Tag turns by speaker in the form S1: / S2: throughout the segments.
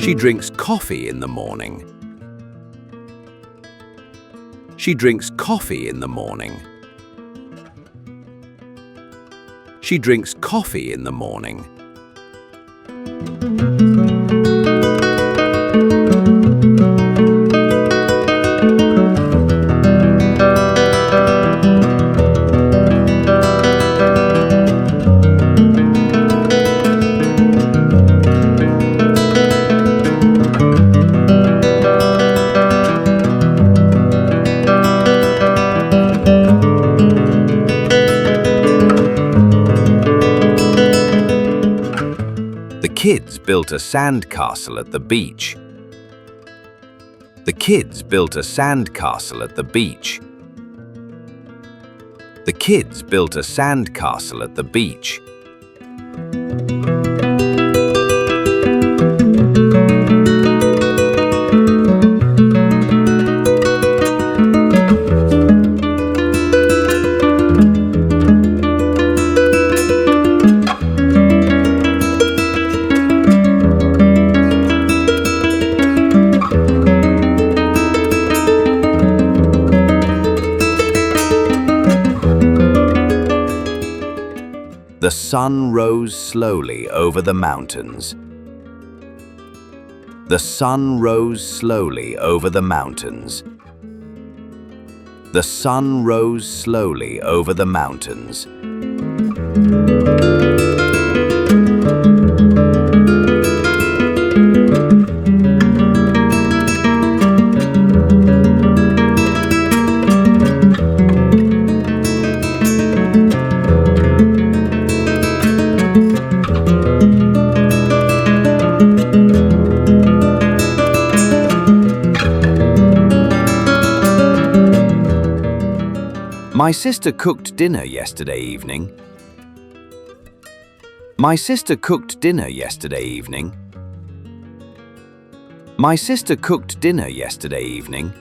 S1: She drinks coffee in the morning. She drinks coffee in the morning. She drinks coffee in the morning. The kids built a sandcastle at the beach. The kids built a sandcastle at the beach. The kids built a sandcastle at the beach. The sun rose slowly over the mountains. The sun rose slowly over the mountains. The sun rose slowly over the mountains. My sister cooked dinner yesterday evening. My sister cooked dinner yesterday evening. My sister cooked dinner yesterday evening.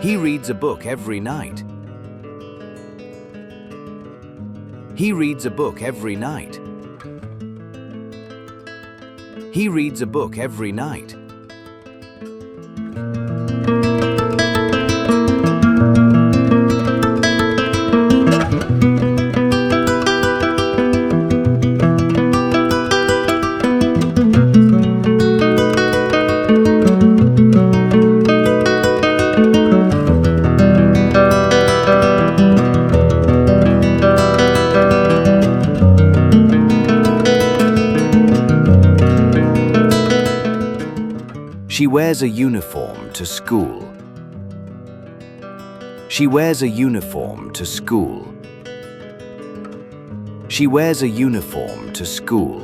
S1: He reads a book every night. He reads a book every night. He reads a book every night. She wears a uniform to school. She wears a uniform to school. She wears a uniform to school.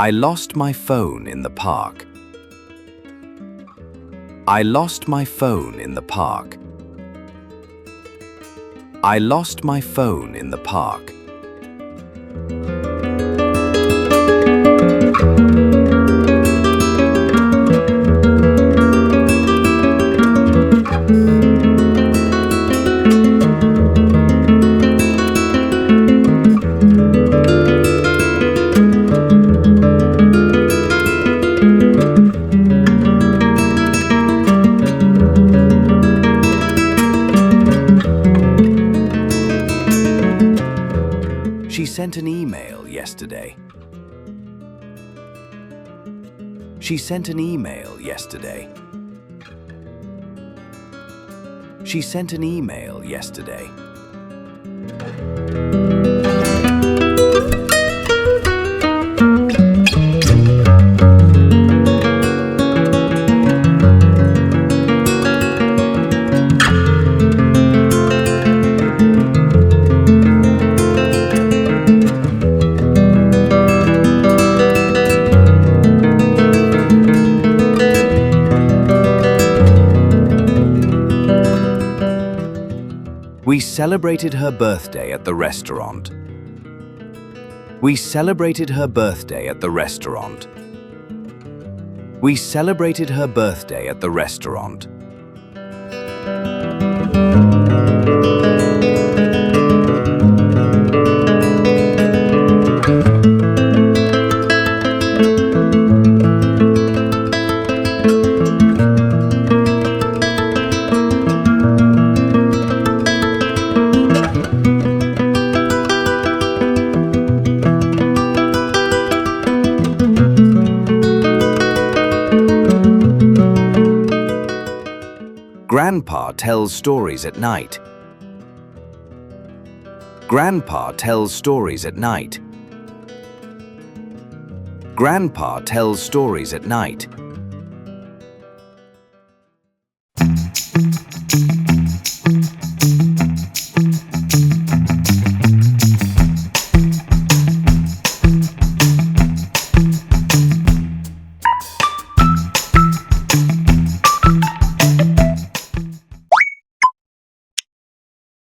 S1: I lost my phone in the park. I lost my phone in the park. I lost my phone in the park. She sent an email yesterday. She sent an email yesterday. She sent an email yesterday. We celebrated her birthday at the restaurant. We celebrated her birthday at the restaurant. We celebrated her birthday at the restaurant. Grandpa tells stories at night. Grandpa tells stories at night. Grandpa tells stories at night.